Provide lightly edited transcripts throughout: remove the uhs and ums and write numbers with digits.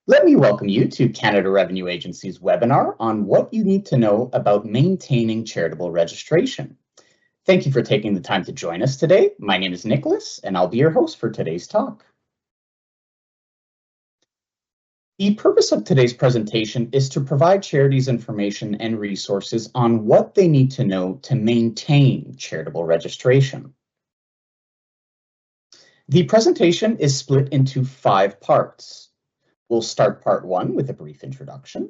Let me welcome you to Canada Revenue Agency's webinar on what you need to know about maintaining charitable registration. Thank you for taking the time to join us today. My name is Nicholas, and I'll be your host for today's talk. The purpose of today's presentation is to provide charities information and resources on what they need to know to maintain charitable registration. The presentation is split into 5 parts. We'll start part 1 with a brief introduction.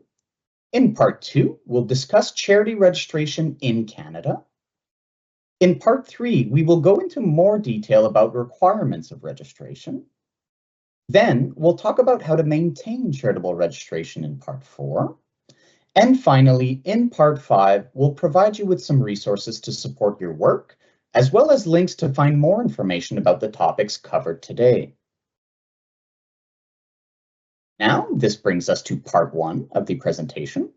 In part 2, we'll discuss charity registration in Canada. In part 3, we will go into more detail about requirements of registration. Then we'll talk about how to maintain charitable registration in part 4. And finally, in part 5, we'll provide you with some resources to support your work, as well as links to find more information about the topics covered today. Now, this brings us to part 1 of the presentation.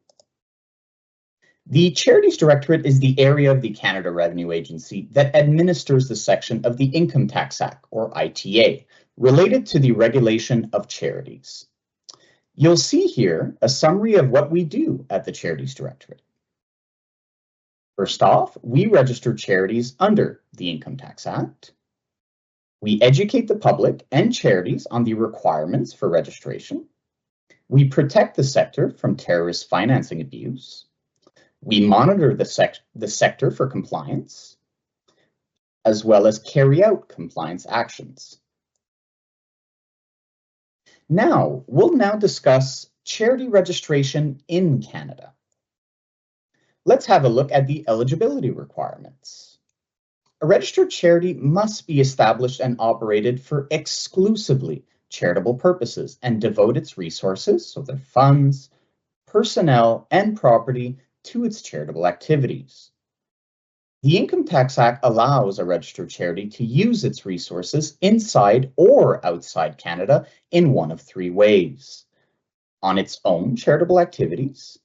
The Charities Directorate is the area of the Canada Revenue Agency that administers the section of the Income Tax Act, or ITA, related to the regulation of charities. You'll see here a summary of what we do at the Charities Directorate. First off, we register charities under the Income Tax Act. We educate the public and charities on the requirements for registration. We protect the sector from terrorist financing abuse. We monitor the sector for compliance, as well as carry out compliance actions. We'll discuss charity registration in Canada. Let's have a look at the eligibility requirements. A registered charity must be established and operated for exclusively charitable purposes and devote its resources, so their funds, personnel, and property, to its charitable activities. The Income Tax Act allows a registered charity to use its resources inside or outside Canada in one of 3 ways: on its own charitable activities,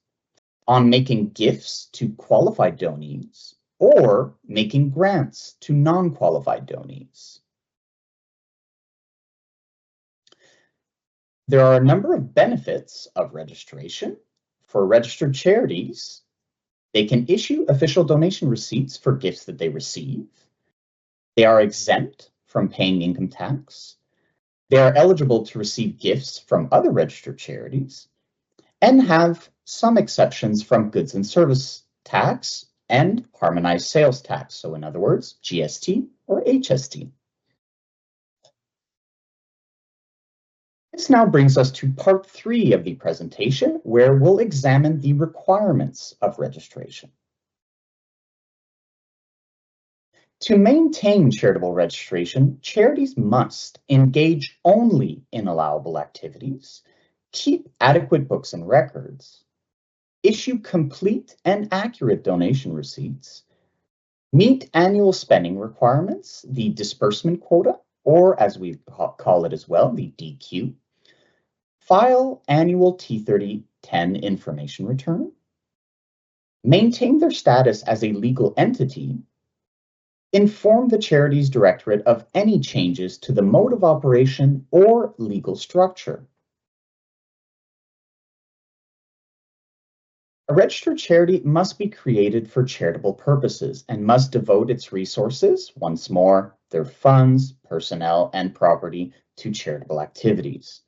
on making gifts to qualified donees, or making grants to non-qualified donees. There are a number of benefits of registration. For registered charities, they can issue official donation receipts for gifts that they receive. They are exempt from paying income tax. They are eligible to receive gifts from other registered charities and have some exceptions from goods and service tax and harmonized sales tax. So in other words, GST or HST. This now brings us to part 3 of the presentation, where we'll examine the requirements of registration. To maintain charitable registration, charities must engage only in allowable activities, keep adequate books and records, issue complete and accurate donation receipts, meet annual spending requirements, the disbursement quota, or as we call it as well, the DQ, file annual T3010 information return, maintain their status as a legal entity, inform the Charities Directorate of any changes to the mode of operation or legal structure. A registered charity must be created for charitable purposes and must devote its resources, once more, their funds, personnel, and property, to charitable activities.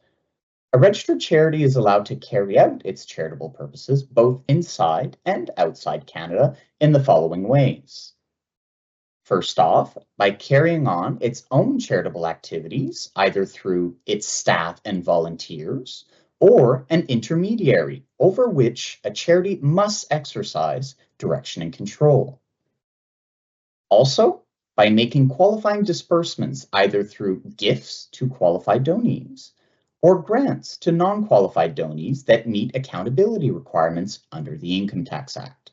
A registered charity is allowed to carry out its charitable purposes both inside and outside Canada in the following ways. First off, by carrying on its own charitable activities, either through its staff and volunteers, or an intermediary over which a charity must exercise direction and control. Also, by making qualifying disbursements either through gifts to qualified donees or grants to non-qualified donees that meet accountability requirements under the Income Tax Act.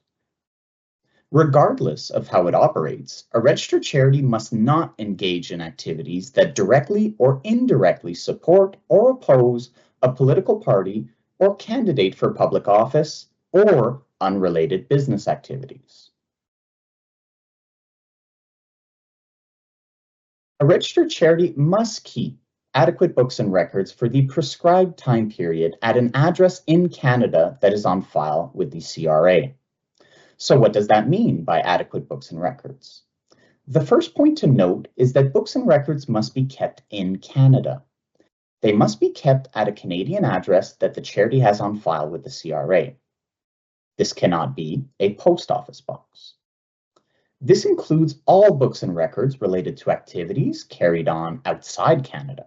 Regardless of how it operates, a registered charity must not engage in activities that directly or indirectly support or oppose a political party or candidate for public office or unrelated business activities. A registered charity must keep adequate books and records for the prescribed time period at an address in Canada that is on file with the CRA. So what does that mean by adequate books and records? The first point to note is that books and records must be kept in Canada. They must be kept at a Canadian address that the charity has on file with the CRA. This cannot be a post office box. This includes all books and records related to activities carried on outside Canada.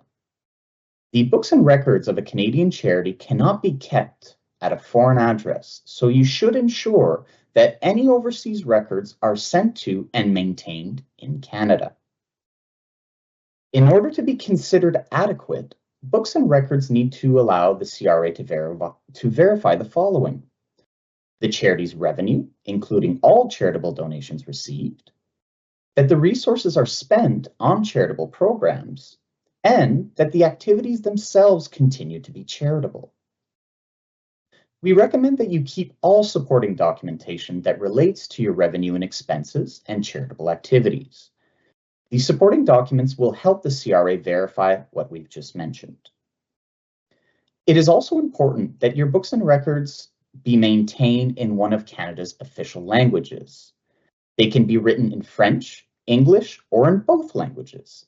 The books and records of a Canadian charity cannot be kept at a foreign address, so you should ensure that any overseas records are sent to and maintained in Canada. In order to be considered adequate, books and records need to allow the CRA to verify the following: the charity's revenue, including all charitable donations received, that the resources are spent on charitable programs, and that the activities themselves continue to be charitable. We recommend that you keep all supporting documentation that relates to your revenue and expenses and charitable activities. These supporting documents will help the CRA verify what we've just mentioned. It is also important that your books and records be maintained in one of Canada's official languages. They can be written in French, English, or in both languages.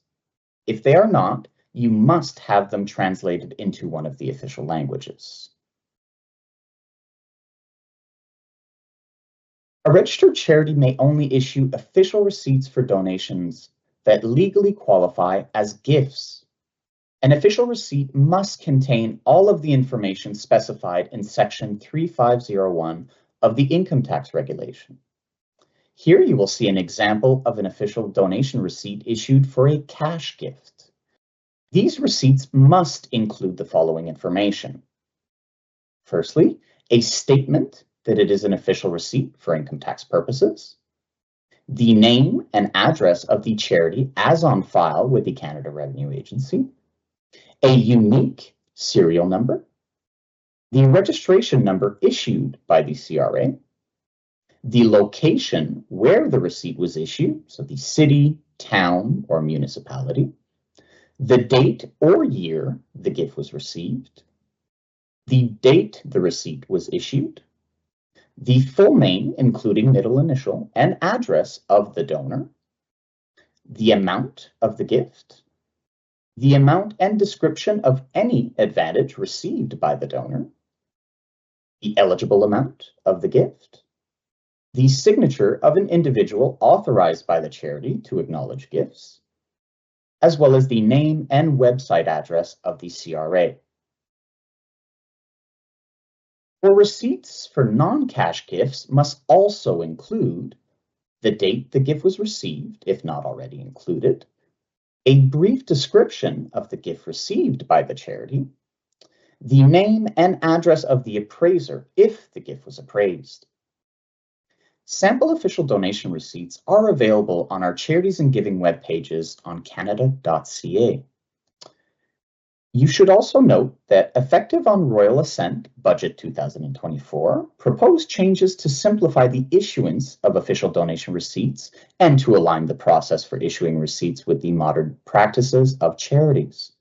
If they are not, you must have them translated into one of the official languages. A registered charity may only issue official receipts for donations that legally qualify as gifts. An official receipt must contain all of the information specified in Section 3501 of the Income Tax Regulation. Here you will see an example of an official donation receipt issued for a cash gift. These receipts must include the following information. Firstly, a statement that it is an official receipt for income tax purposes, the name and address of the charity as on file with the Canada Revenue Agency, a unique serial number, the registration number issued by the CRA, the location where the receipt was issued, so the city, town, or municipality, the date or year the gift was received, the date the receipt was issued, the full name, including middle initial and address of the donor, the amount of the gift, the amount and description of any advantage received by the donor, the eligible amount of the gift, the signature of an individual authorized by the charity to acknowledge gifts, as well as the name and website address of the CRA. For receipts for non-cash gifts must also include the date the gift was received, if not already included, a brief description of the gift received by the charity, the name and address of the appraiser if the gift was appraised. Sample official donation receipts are available on our Charities and Giving web pages on canada.ca. You should also note that effective on Royal Assent Budget 2024, proposed changes to simplify the issuance of official donation receipts and to align the process for issuing receipts with the modern practices of charities.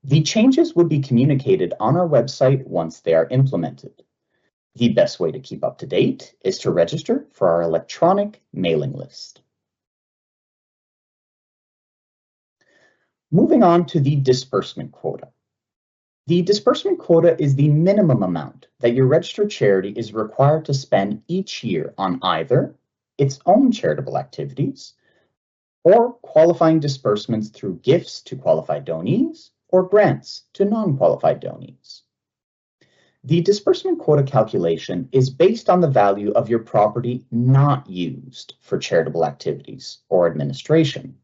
The changes would be communicated on our website once they are implemented. The best way to keep up to date is to register for our electronic mailing list. Moving on to the disbursement quota. The disbursement quota is the minimum amount that your registered charity is required to spend each year on either its own charitable activities or qualifying disbursements through gifts to qualified donees or grants to non-qualified donees. The disbursement quota calculation is based on the value of your property not used for charitable activities or administration.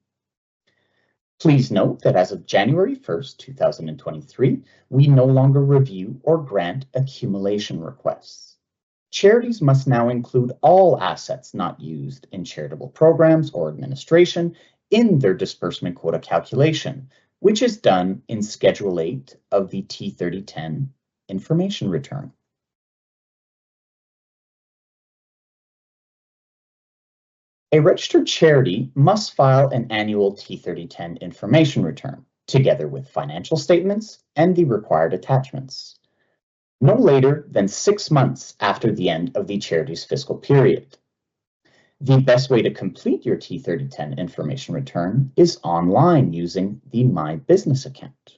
Please note that as of January 1st, 2023, we no longer review or grant accumulation requests. Charities must now include all assets not used in charitable programs or administration in their disbursement quota calculation, which is done in Schedule 8 of the T3010 information return. A registered charity must file an annual T3010 information return. together with financial statements and the required attachments, no later than 6 months after the end of the charity's fiscal period. The best way to complete your T3010 information return is online using the My Business account.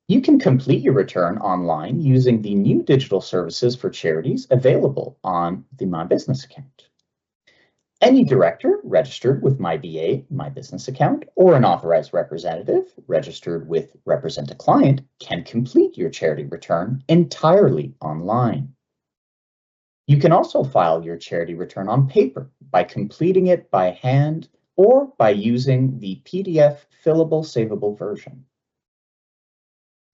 You can complete your return online using the new digital services for charities available on the My Business account. Any director registered with MyBA, My Business account, or an authorized representative registered with Represent a Client can complete your charity return entirely online. You can also file your charity return on paper by completing it by hand or by using the PDF fillable savable version.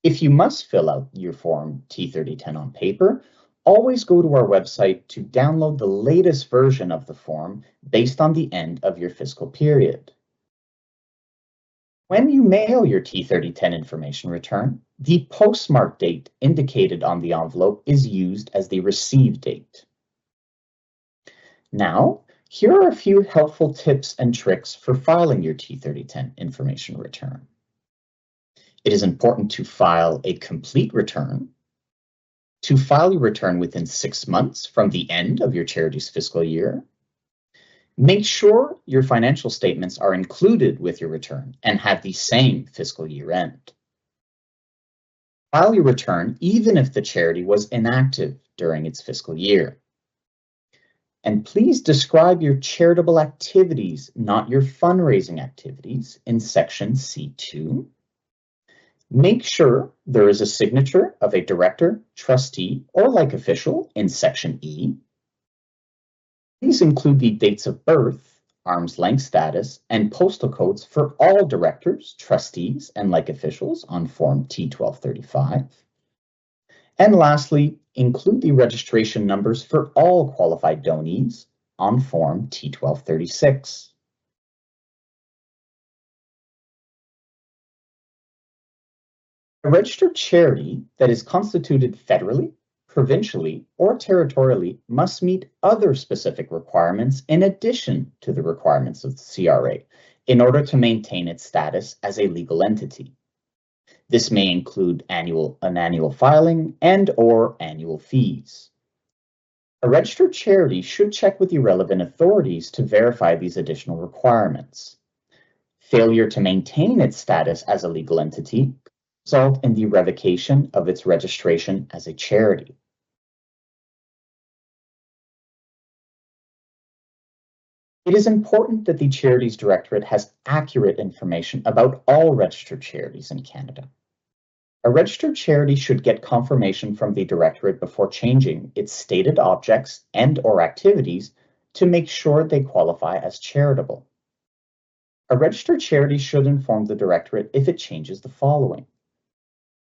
If you must fill out your form T3010 on paper, always go to our website to download the latest version of the form based on the end of your fiscal period. When you mail your T3010 information return, the postmark date indicated on the envelope is used as the receive date. Now, here are a few helpful tips and tricks for filing your T3010 information return. It is important to file a complete return. To file your return within 6 months from the end of your charity's fiscal year. Make sure your financial statements are included with your return and have the same fiscal year end. File your return even if the charity was inactive during its fiscal year. And please describe your charitable activities, not your fundraising activities, in section C2. Make sure there is a signature of a director, trustee, or like official in section E. These include the dates of birth, arm's length status, and postal codes for all directors, trustees, and like officials on Form T1235. And lastly, include the registration numbers for all qualified donees on Form T1236. A registered charity that is constituted federally, provincially, or territorially must meet other specific requirements in addition to the requirements of the CRA in order to maintain its status as a legal entity. This may include an annual filing and/or annual fees. A registered charity should check with the relevant authorities to verify these additional requirements. Failure to maintain its status as a legal entity result in the revocation of its registration as a charity. It is important that the Charities Directorate has accurate information about all registered charities in Canada. A registered charity should get confirmation from the Directorate before changing its stated objects and/or activities to make sure they qualify as charitable. A registered charity should inform the Directorate if it changes the following: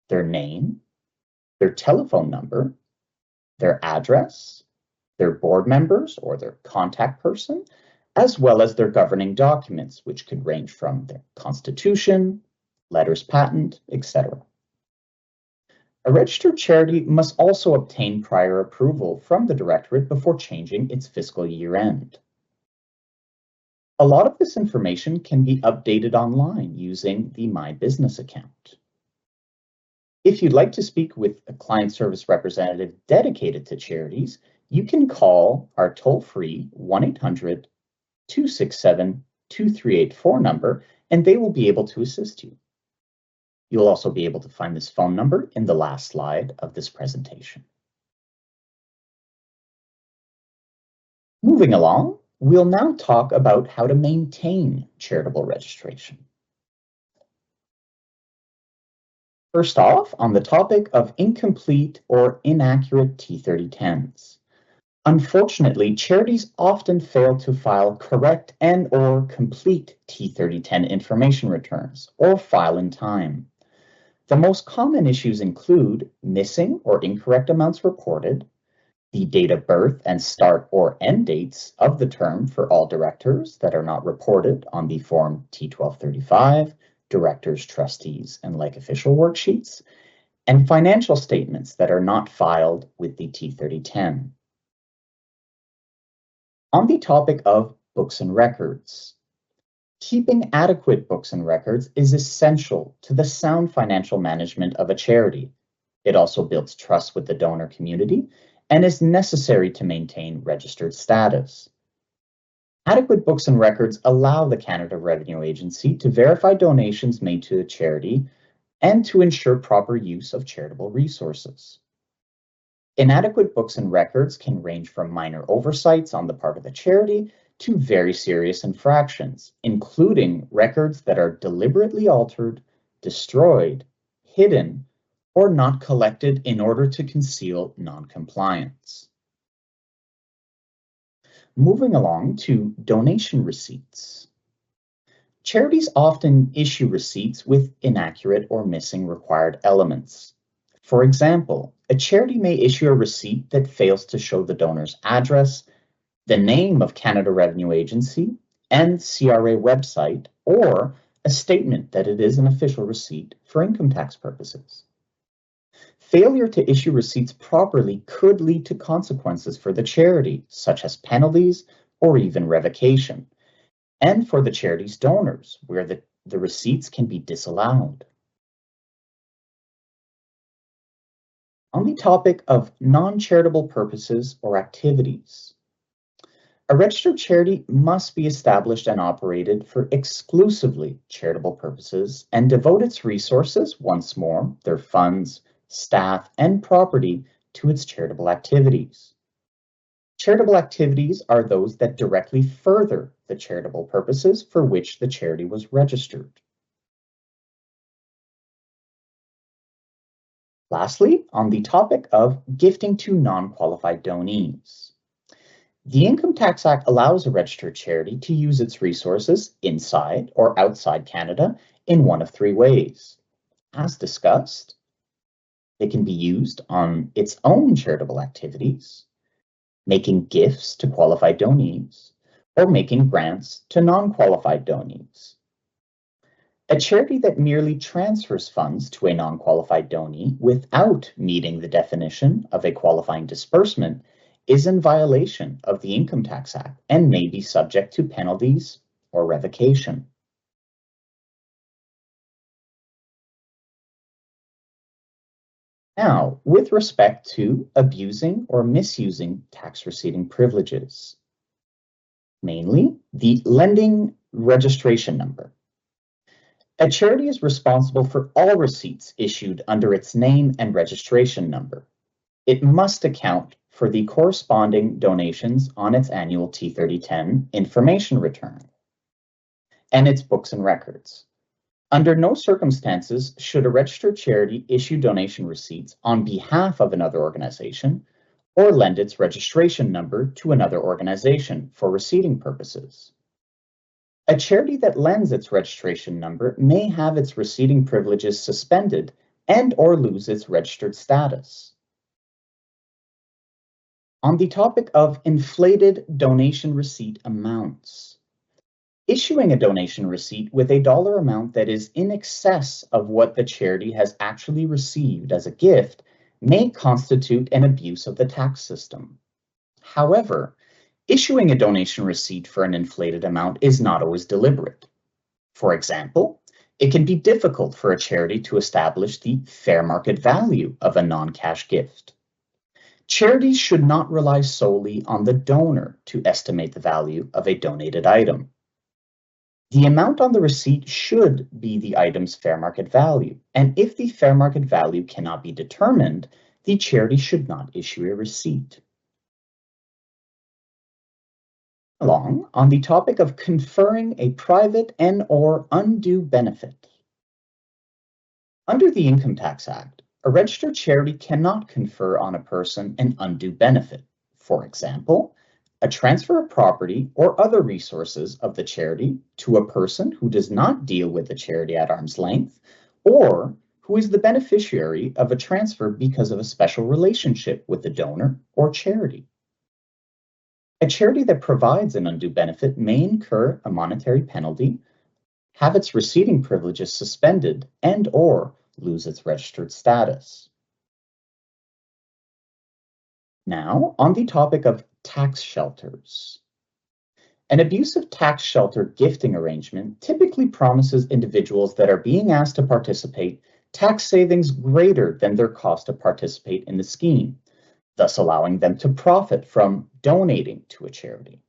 their name, their telephone number, their address, their board members or their contact person, as well as their governing documents, which could range from their constitution, letters patent, etc. A registered charity must also obtain prior approval from the Directorate before changing its fiscal year end. A lot of this information can be updated online using the My Business account. If you'd like to speak with a client service representative dedicated to charities, you can call our toll-free 1-800-267-2384 number, and they will be able to assist you. You'll also be able to find this phone number in the last slide of this presentation. Moving along, we'll now talk about how to maintain charitable registration. First off, on the topic of incomplete or inaccurate T3010s. Unfortunately, charities often fail to file correct and/or complete T3010 information returns or file in time. The most common issues include missing or incorrect amounts reported, the date of birth and start or end dates of the term for all directors that are not reported on the Form T1235, directors, trustees, and like official worksheets, and financial statements that are not filed with the T3010. On the topic of books and records, Keeping adequate books and records is essential to the sound financial management of a charity. It also builds trust with the donor community and is necessary to maintain registered status. Adequate books and records allow the Canada Revenue Agency to verify donations made to the charity and to ensure proper use of charitable resources. Inadequate books and records can range from minor oversights on the part of the charity to very serious infractions, including records that are deliberately altered, destroyed, hidden, or not collected in order to conceal non-compliance. Moving along to donation receipts. Charities often issue receipts with inaccurate or missing required elements. For example, a charity may issue a receipt that fails to show the donor's address, the name of Canada Revenue Agency, and CRA website, or a statement that it is an official receipt for income tax purposes. Failure to issue receipts properly could lead to consequences for the charity, such as penalties or even revocation, and for the charity's donors, where the receipts can be disallowed. On the topic of non-charitable purposes or activities, a registered charity must be established and operated for exclusively charitable purposes and devote its resources, once more, their funds, staff, and property to its charitable activities. Charitable activities are those that directly further the charitable purposes for which the charity was registered. Lastly, on the topic of gifting to non-qualified donees. The Income Tax Act allows a registered charity to use its resources inside or outside Canada in one of three ways. As discussed, it can be used on its own charitable activities, making gifts to qualified donees, or making grants to non-qualified donees. A charity that merely transfers funds to a non-qualified donee without meeting the definition of a qualifying disbursement is in violation of the Income Tax Act and may be subject to penalties or revocation. Now, with respect to abusing or misusing tax receiving privileges, mainly the lending registration number. A charity is responsible for all receipts issued under its name and registration number. It must account for the corresponding donations on its annual T3010 information return and its books and records. Under no circumstances should a registered charity issue donation receipts on behalf of another organization or lend its registration number to another organization for receiving purposes. A charity that lends its registration number may have its receiving privileges suspended and or lose its registered status. On the topic of inflated donation receipt amounts, issuing a donation receipt with a dollar amount that is in excess of what the charity has actually received as a gift may constitute an abuse of the tax system. However, issuing a donation receipt for an inflated amount is not always deliberate. For example, it can be difficult for a charity to establish the fair market value of a non-cash gift. Charities should not rely solely on the donor to estimate the value of a donated item. The amount on the receipt should be the item's fair market value, and if the fair market value cannot be determined, the charity should not issue a receipt. On the topic of conferring a private and/or undue benefit. Under the Income Tax Act, a registered charity cannot confer on a person an undue benefit. For example, a transfer of property or other resources of the charity to a person who does not deal with the charity at arm's length, or who is the beneficiary of a transfer because of a special relationship with the donor or charity. A charity that provides an undue benefit may incur a monetary penalty, have its receiving privileges suspended, and or lose its registered status. Now, on the topic of tax shelters. An abusive tax shelter gifting arrangement typically promises individuals that are being asked to participate tax savings greater than their cost to participate in the scheme, thus allowing them to profit from donating to a charity.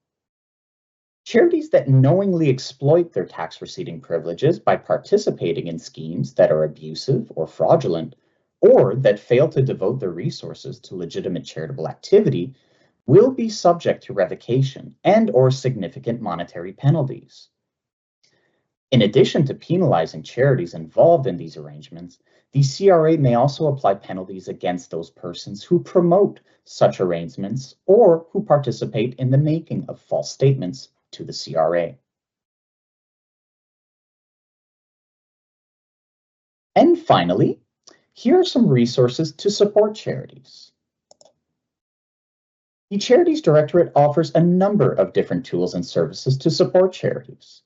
Charities that knowingly exploit their tax receiving privileges by participating in schemes that are abusive or fraudulent, or that fail to devote their resources to legitimate charitable activity, will be subject to revocation and/or significant monetary penalties. In addition to penalizing charities involved in these arrangements, the CRA may also apply penalties against those persons who promote such arrangements or who participate in the making of false statements to the CRA. And finally, here are some resources to support charities. The Charities Directorate offers a number of different tools and services to support charities.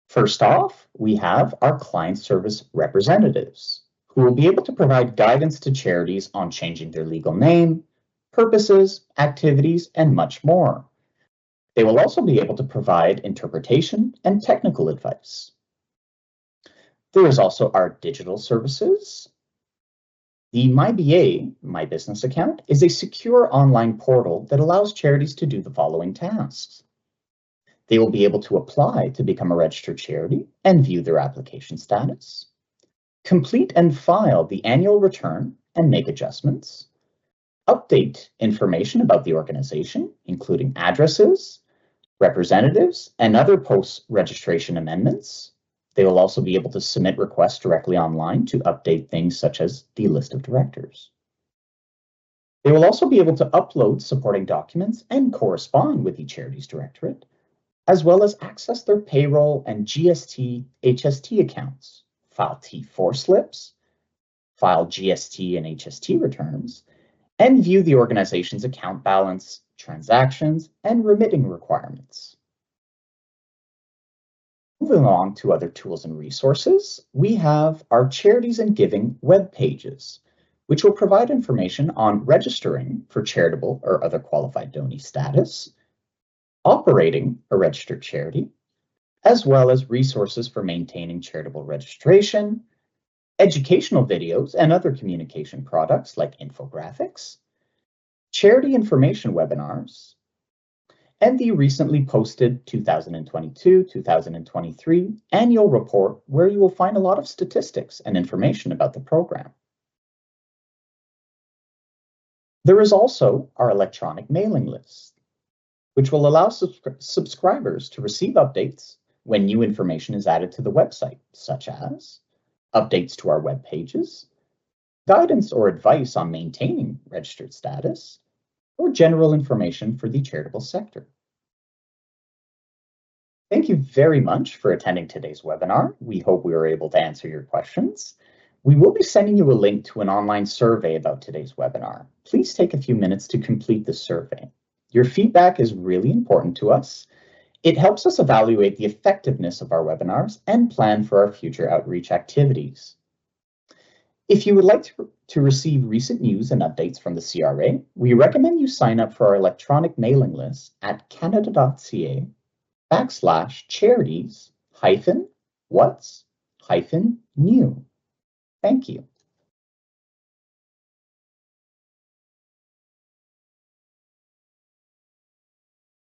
First off, we have our client service representatives, who will be able to provide guidance to charities on changing their legal name, purposes, activities, and much more. They will also be able to provide interpretation and technical advice. There is also our digital services. The MyBA, My Business Account, is a secure online portal that allows charities to do the following tasks. They will be able to apply to become a registered charity and view their application status, complete and file the annual return and make adjustments, update information about the organization, including addresses, representatives, and other post-registration amendments. They will also be able to submit requests directly online to update things such as the list of directors. They will also be able to upload supporting documents and correspond with the Charities Directorate, as well as access their payroll and GST, HST accounts, file T4 slips, file GST and HST returns, and view the organization's account balance, transactions, and remitting requirements. Moving on to other tools and resources, we have our Charities and Giving web pages, which will provide information on registering for charitable or other qualified donee status, operating a registered charity, as well as resources for maintaining charitable registration, educational videos and other communication products like infographics, charity information webinars, and the recently posted 2022-2023 annual report, where you will find a lot of statistics and information about the program. There is also our electronic mailing list, which will allow subscribers to receive updates when new information is added to the website, such as updates to our web pages, guidance or advice on maintaining registered status, or general information for the charitable sector. Thank you very much for attending today's webinar. We hope we were able to answer your questions. We will be sending you a link to an online survey about today's webinar. Please take a few minutes to complete the survey. Your feedback is really important to us. It helps us evaluate the effectiveness of our webinars and plan for our future outreach activities. If you would like to receive recent news and updates from the CRA, we recommend you sign up for our electronic mailing list at canada.ca/charities-what's-new. Thank you.